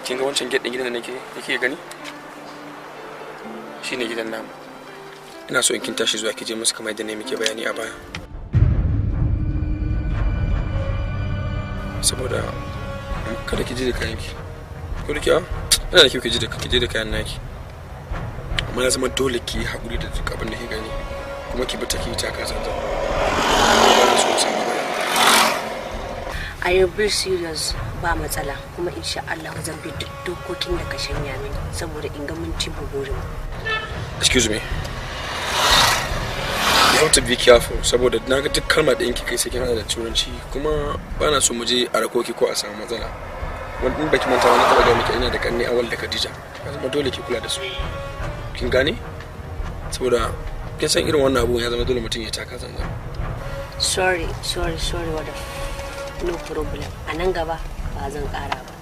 kin ga wancan gate din gidan da nake gani shine gidan namu. Ina so in kin tashi zuwa ki je musu kamar yadda ne muke bayani a baya. Saboda kada ki je da kayan ki. Ko da ki ina da kyau ki je da kayan naki. Amma ya zama dole ki haƙuri da duk abin da ke gani kuma ki bata ki ta kasa ta. I am very serious, ba matsala kuma insha Allah zan bi duk dokokin da ka shanya mini saboda in ga mun ci bugurin. Excuse me. You have to be careful saboda na ga duk kalmar da yanki kai sai kin hada da turanci kuma bana so mu je a rakoki ko a samu matsala. Wani baki manta wani taba ga miki ina da kanni Awal da Khadija. Kuma dole ki kula da su. Kin gane? Saboda kin san irin wannan abu ya zama dole mutum ya taka zanzan. Sorry wada. No problem. A nan gaba ba zan kara ba.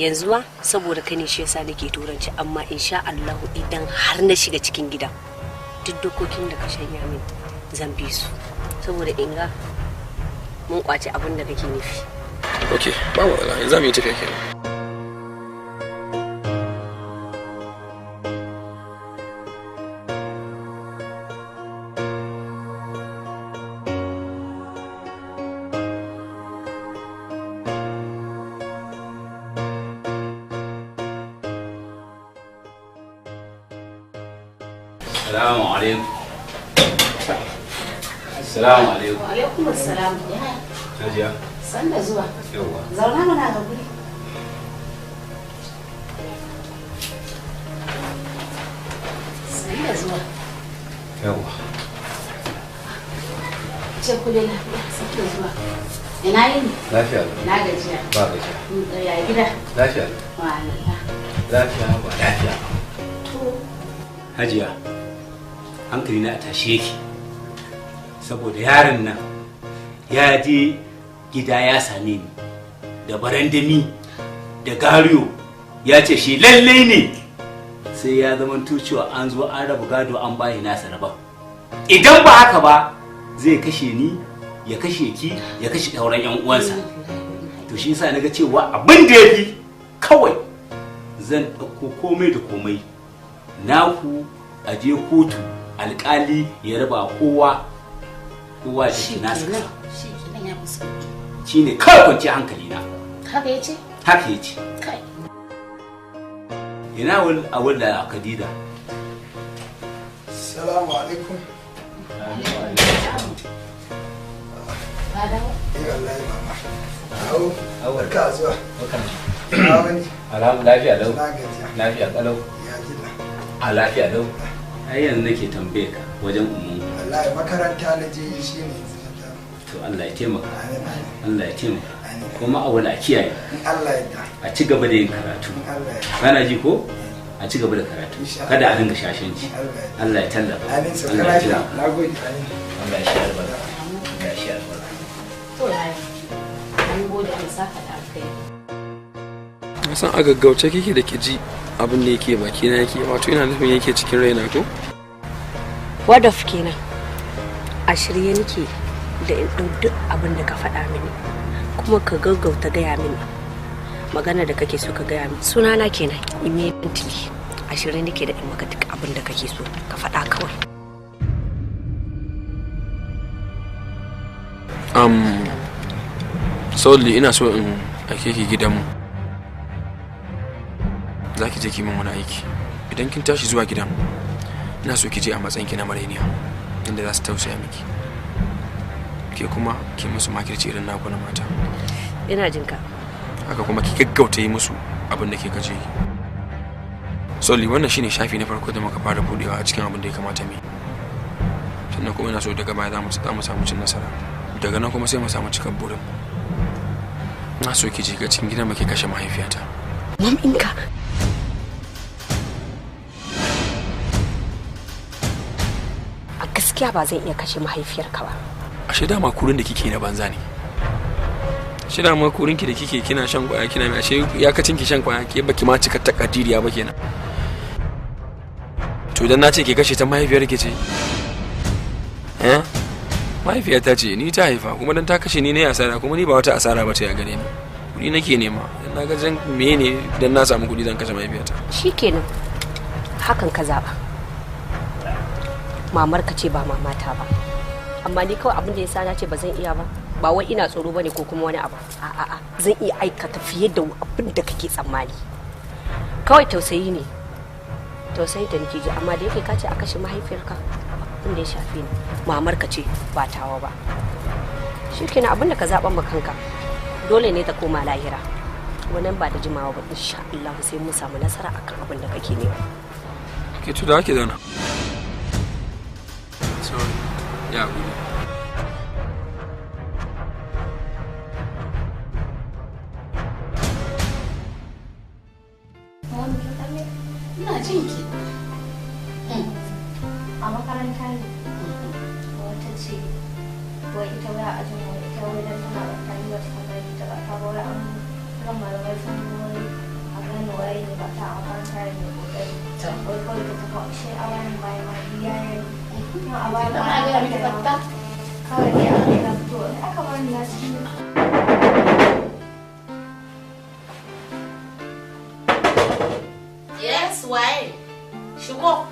Yanzu ma saboda kai ne shi yasa nake turanci amma insha Allah idan har na shiga cikin gidan duk dokokin da ka shanya min zan bi su saboda in ga mun kwace abin da kake nufi. Okay, ba matsala. Yanzu mu yi tafiya kenan. Assalamu alaikum. Wa alaikum assalam. Hajiya. Sanda zuwa. Yawwa. Zauna mana ga guri. Sanda zuwa. Yawwa. Ce kule lafiya, sanda zuwa. Ina yini? Lafiya. Na gajiya. Ba gajiya. Ya gida? Lafiya. Wa Allah. Lafiya ba lafiya. To. Hajiya. Hankali na a tashi yake. Saboda yaron nan ya je gida ya same ni da barandami da gariyo ya ce shi lallai ne sai ya zama cewa an zo an raba gado an bayi nasa raba idan ba haka ba zai kashe ni ya kashe ki ya kashe ɗauran yan uwansa to shi yasa naga cewa abin da yafi kawai zan ɗauko komai da komai naku a je kotu alƙali ya raba kowa da shi nasa shi kenan ya musulunci shine kawai kwanci hankali na haka yace kai ina awal da Khadija. Assalamu alaikum. Wallahi mama. Barka zuwa. Alhamdulillah lafiya lau. Na gajiya. Lafiya kalau. Ya gida. A lafiya lau. Ai yanzu nake tambaye ka wajen ummu. Wallahi makaranta na je shine. To Allah ya taimaka. Allah ya taimaka. Kuma a wala kiyaye. Allah ya da. A ci gaba da yin karatu. Kana ji ko? A ci gaba da karatu. Kada a dinga shashanci. Allah ya tallafa. Amin. Allah ya taimaka. Nagode. Allah ya shi albarka. Allah ya shi albarka. To yayi. An gode an saka da alkai. San a gaggauce kike da ki ji abin da yake baki na yake wato ina nufin yake cikin raina ko? Wadaf kenan. A shirye nake da in ɗau duk abin da ka faɗa mini kuma ka gaggauta gaya mini magana da kake so ka gaya mini sunana kenan immediately a shirye nake da in maka duk abin da kake so ka faɗa kawai. Sauli ina so in ake ki gidanmu za ki je ki min wani aiki idan kin tashi zuwa gidan ina so ki je a matsayin ki na marainiya inda za su tausaya miki ke kuma ki musu makirci irin naku na mata. Ina jin ka. Haka kuma ki gaggauta yi musu abin da ke gaje. Sauli wannan shine shafi na farko da muka fara budewa a cikin abin da ya kamata mu yi. Sannan kuma ina so daga baya za mu samu cin nasara. Daga nan kuma sai mu samu cikan burin. Na so ki je ga cikin gidan muke kashe mahaifiyata. Maminka. A gaskiya ba zan iya kashe mahaifiyarka ba. Ashe dama kurin da kike na banza ne. Shi dama kurin ki da kike kina shan kwaya kina mai ashe ya kacin ki shan kwaya ke baki ma cika takadiriya ba kenan. To idan na ce ke kashe ta mahaifiyar ki ce. Mahaifiyata ce ni ta haifa kuma dan ta kashe ni ne asara kuma ni ba wata asara ba ce a gare ni. kuɗi nake nema. Na ga zan mene dan na samu kuɗi zan kashe mahaifiyata. Shikenan. Hakan ka zaba. Mamar ka ce ba mamata ba. Amma ni kawai abin da yasa na ce ba zan iya ba. Ba wai ina tsoro bane ko kuma wani abu. A'a zan iya aikata fiye da abin da kake tsammani. Kawai tausayi ne. Tausayi da nake ji amma da yake ka ce a kashe mahaifiyarka abin da ya shafe ni. Mamar ka ce ba tawa ba. Shikenan abin da ka zaban ma kanka. Dole ne ta koma lahira. Wannan ba da jimawa ba insha Allah sai mun samu nasara akan abin da kake nema. Ke to da ake zauna. Sorry. Ya gudu. Ina jin ki. A makaranta ne. Wata ce wai ita wai a ajin wai ita wai dan tana da tani wata kamar ita ba ta wai an ran malamai sun wai a gane wai ne ba ta a makaranta ne kokari. Wai kawai ta tafi shi a bayan bayan ma biya ne. Kuma a bayan ma ga miki fatta. Kawai ne a ga fito aka bani ya ci. Yes, why? Shigo.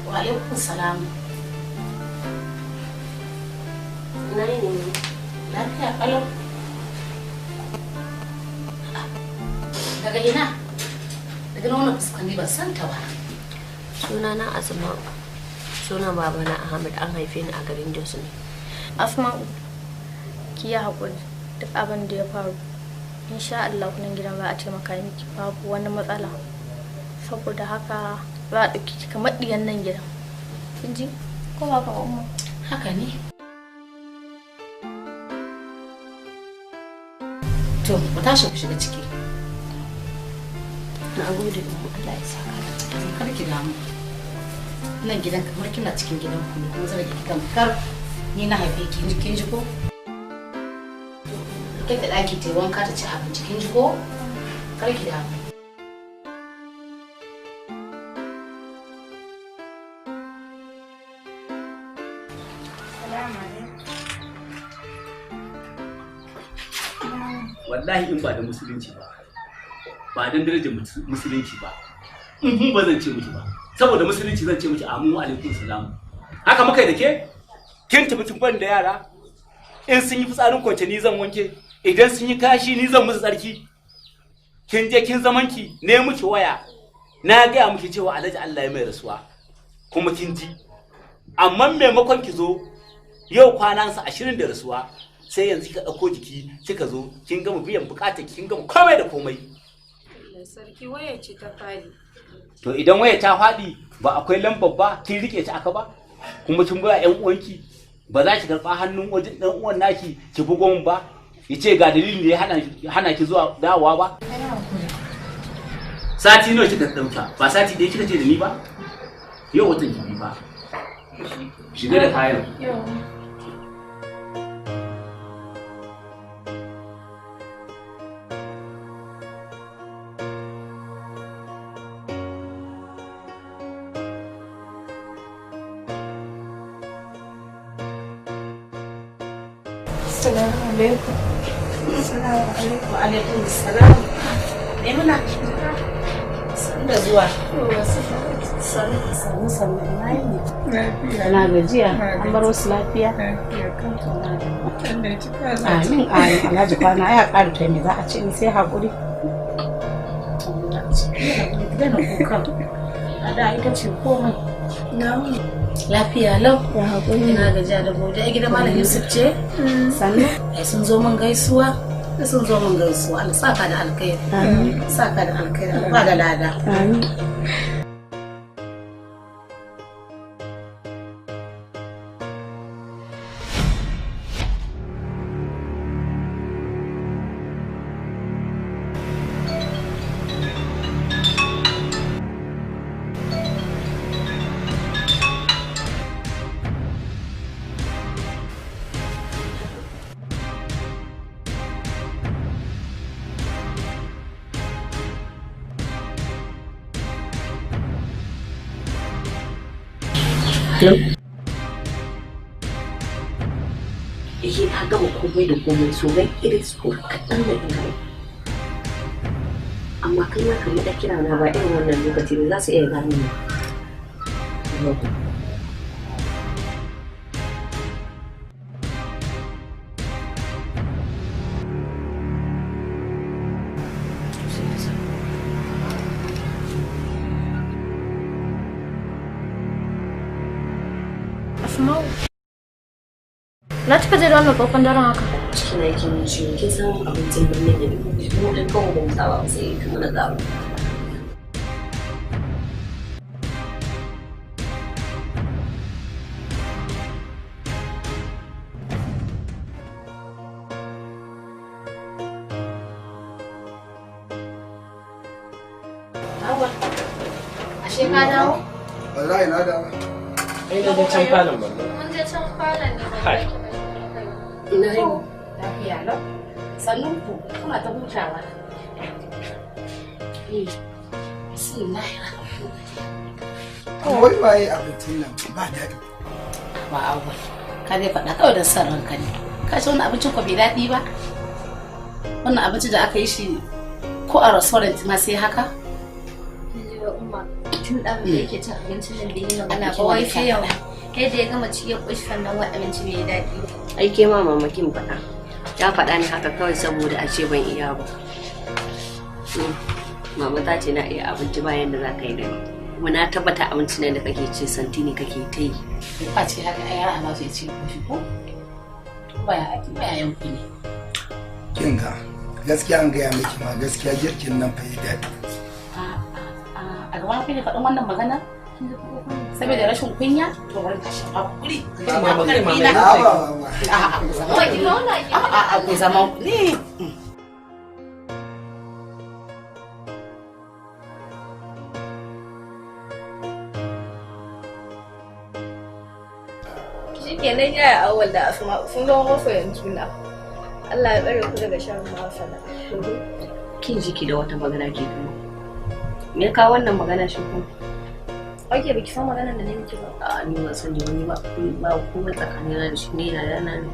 Wa alaikum salam. Na ne ne. Lafiya kalau. Daga ina? Daga nuna fuskani ban san ta ba. Sunana Asma'u. Sunan babana Ahmad an haife ni a garin Jos ne. Asma'u, ki yi haƙuri duk abin da ya faru. Insha Allah kunan gidan ba a taimaka miki babu wani matsala. Saboda haka za a ɗauki ki kamar ɗiyan nan gidan. Kin ji? Ko ba ka ba umma? Haka ne. To, ku tashi ku shiga ciki. Na gode da mu Allah ya saka. Kar ki damu. Nan gidan kamar kina cikin gidan ku ne kuma zan ki tamkar ni na haife ki kin ji ko? Kai da ɗaki ta wanka ta ci abinci kin ji ko? Kar ki damu. Wallahi in ba da musulunci ba dan darajar musulunci ba ba zan ce miki ba saboda musulunci zan ce miki amu alaikum salam. Haka muka da ke kin tafi kin ban da yara in sun yi fitsarin kwance ni zan wanke, idan sun yi kashi ni zan musu tsarki. Kin je kin zaman ki ne miki waya na ga miki cewa Alhaji Allah ya mai rasuwa kuma kin ji, amma maimakon ki zo yau kwanansa 20 da rasuwa sai yanzu ka dauko jiki kika zo kin gama biyan bukatar kin gama komai da komai. Sarki waya ce ta fadi. To idan waya ta fadi ba akwai lambar ba kin rike ta aka ba kuma kin ba ƴan uwanki ba za ki karba hannun wajen dan uwan naki ki bugo mun ba yace ga dalilin da ya hana ki zuwa dawowa ba. Sati nawa kika dauka ba sati da kika ce da ni ba yau watan ki ba shiga da kayan. Assalamu alaikum. Wa alaikum salam. Muna da zuwa. Sannu na gajiya an bar wasu lafiya. Amin Alhaji kwana ya ƙara ta me za a ce ni sai haƙuri. Gana kuka. A da ita ce komai. Lafiya lau. Ya haƙuri. Ina gajiya da gobe. A gidan Malam Yusuf ce? Sannu. Ai sun zo min gaisuwa. Sun zo min gaisuwa. Allah saka da alkhairi. Amin. Saka da alkhairi. Ba da lada. Amin. yake ta gama komai da komai so bai irin su kaɗan da ina amma kai ma kamar da kira na ba irin wannan lokaci ne za su iya gane ni. Asma'u. Na cika je da wannan kofan daren haka. Cikin aikin mun ciwo kin san abincin birnin da mu dan kawo ba mu saba sai kuma na zaba. Awa. Ashe ka dawo? Wallahi na dawo. Ai da can falon ba. Mun je can falon ne ba. Hai. Ina yi. Lafiya lau. Sannun ku kuna ta hutawa. Wai waye abincin nan ba daɗi. Ba awal. Ka dai faɗa kawai da son ranka ne. Ka ci wannan abincin ko bai daɗi ba? Wannan abincin da aka yi shi ko a restaurant ma sai haka? Tun da yake cin abincin nan da yi magana ba wai sai yau. Kai da ya gama ci ya ƙushi sannan wai abinci bai daɗi ba. Ai ke ma mamakin faɗa. Ya faɗa ni haka kawai saboda a ce ban iya ba. Mama ta ce na iya abinci bayan da za ka yi da ni. Kuma na tabbata abincin nan da kake ci santini kake ta yi. Ba ce haka ai yara ba su ci koshi ko? Baya yanku ne. Kin ga gaskiya an gaya miki ma gaskiya girkin nan fa yi daɗi. A gaban kunya faɗin wannan magana? Saboda rashin kunya? To bari ka shafa kuri. Ku zama ne. Kenan yaya awal da Asma'u sun zama masoyan juna. Allah ya tsare ku daga shan masana. Kin ji ki da wata magana ke kuma. Me ka wannan magana shi ko? Ake baki san maganar da nake ba. A ni ba sani wani ba kuma tsakanina da shi ne da yana ne.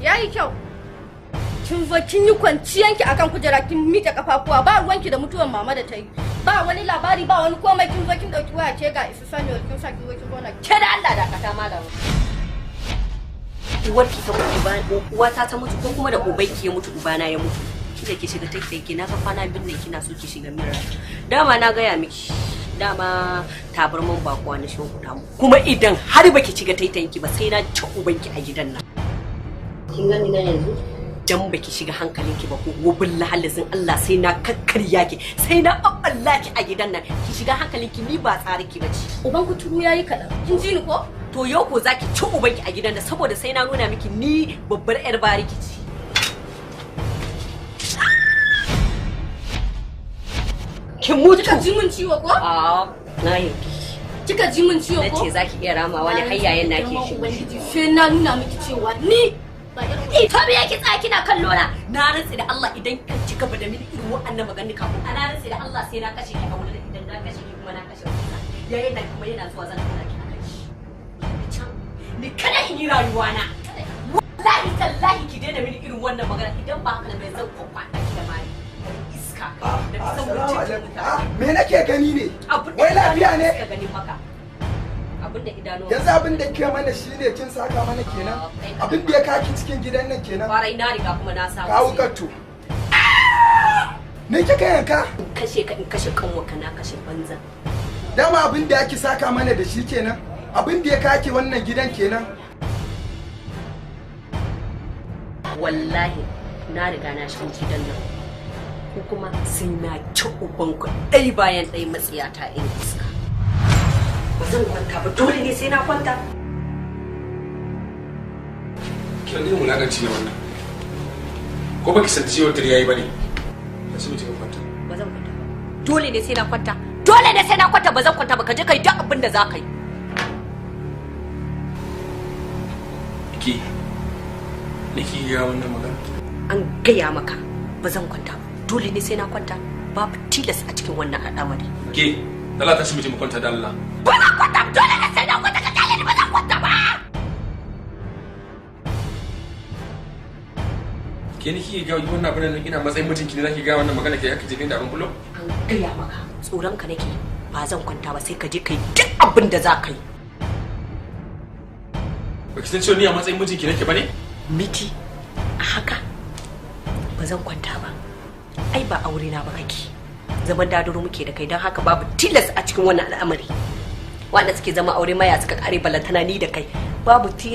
Yayi kyau. Kin zo kin yi kwanciyanki akan kujera kin miƙe kafafuwa ba ruwanki da mutuwar mama da ta yi. Ba wani labari ba wani komai kin zo kin dauki waya ce ga isu sani kin sa kin zo kin gona. Ke da Allah da kata malama. Uwarki ta mutu uwata ta mutu ko kuma da ubanki ya mutu ubana ya mutu. Kida ki shiga take na fa kwana bin ne kina so ki shiga mira. Dama na gaya miki. Dama tabarman bakuwa na shi kuta mu. Kuma idan har baki shiga taitayenki ba sai na ci ubanki a gidan nan. Kin gani na yanzu? Dan baki shiga hankalinki ba ko gobin lahallazin Allah sai na kakkarya ki sai na Allah ki a gidan nan ki shiga hankalinki ni ba tsari ki bace. Uban ku turu yayi kadan. Kin ji ni ko? to yau ko zaki ci ubanki a gidan da saboda sai na nuna miki ni babbar yar bariki ce. Kin mutu. Kika ji mun ciwo ko? Na yi. Kika ji mun ciwo ko? Nace zaki iya ramawa ne har yayin nake shi. Ubangiji sai na nuna miki cewa ni ita me yake tsaya kina kallo na rantsi da Allah idan ka ci gaba da mini irin wa'annan magani kafin ana rantsi da Allah sai na kashe ki a wurin idan na kashe ki kuma na kashe ki yayin da kuma yana zuwa zan kula ki akan shi ni kada in yi rayuwa na wallahi tallahi ki daina mini irin wannan magana idan ba haka bai zan kofa ki da mari iska da san mutum me nake gani ne wai lafiya ne ka gani maka abinda idanu yanzu abin da ke mana shine kin saka mana kenan abin da ya kaki cikin gidan nan kenan farai na riga kuma na samu kawo katto ne kika yanka in kashe kanwaka na kashe banza dama abin da yake saka mana da shi kenan abin da ya kaki wannan gidan kenan wallahi na riga na shiga gidan nan ko kuma sai na ci ubanku ɗai bayan ɗai matsiyata in iska ba zan kwanta ba dole ne sai na kwanta. Kiran irin wulaƙanci ne wannan. Ko baki san ciwon tare yayi bane? Asibiti ka kwanta. Ba zan kwanta ba. Dole ne sai na kwanta. Dole ne sai na kwanta ba zan kwanta ba ka je kai duk abin da za ka yi. Ki nake ga wannan magana. An gaya maka ba zan kwanta ba. Dole ne sai na kwanta. Babu tilas a cikin wannan al'amari. Ke Allah ta asibiti mu kwanta da Allah. Ba zan kwanta dole ne sai na kwanta ka kale ni ba zan kwanta ba. Ke ni kike ga wannan abin nan ina matsayin mutunki ne zaki ga wannan magana ke aka jefe da abin bullo? An gaya maka tsoron ka nake ba zan kwanta ba sai ka je kai duk abin da za ka yi. Ba ki san cewa ni a matsayin mutunki nake bane? Miti a haka ba zan kwanta ba. Ai ba aure na ba kake. Zaman daduro muke da kai don haka babu tilas a cikin wannan al'amari. Wanda suke zama aure maya suka kare balantana ni da kai babu tilas.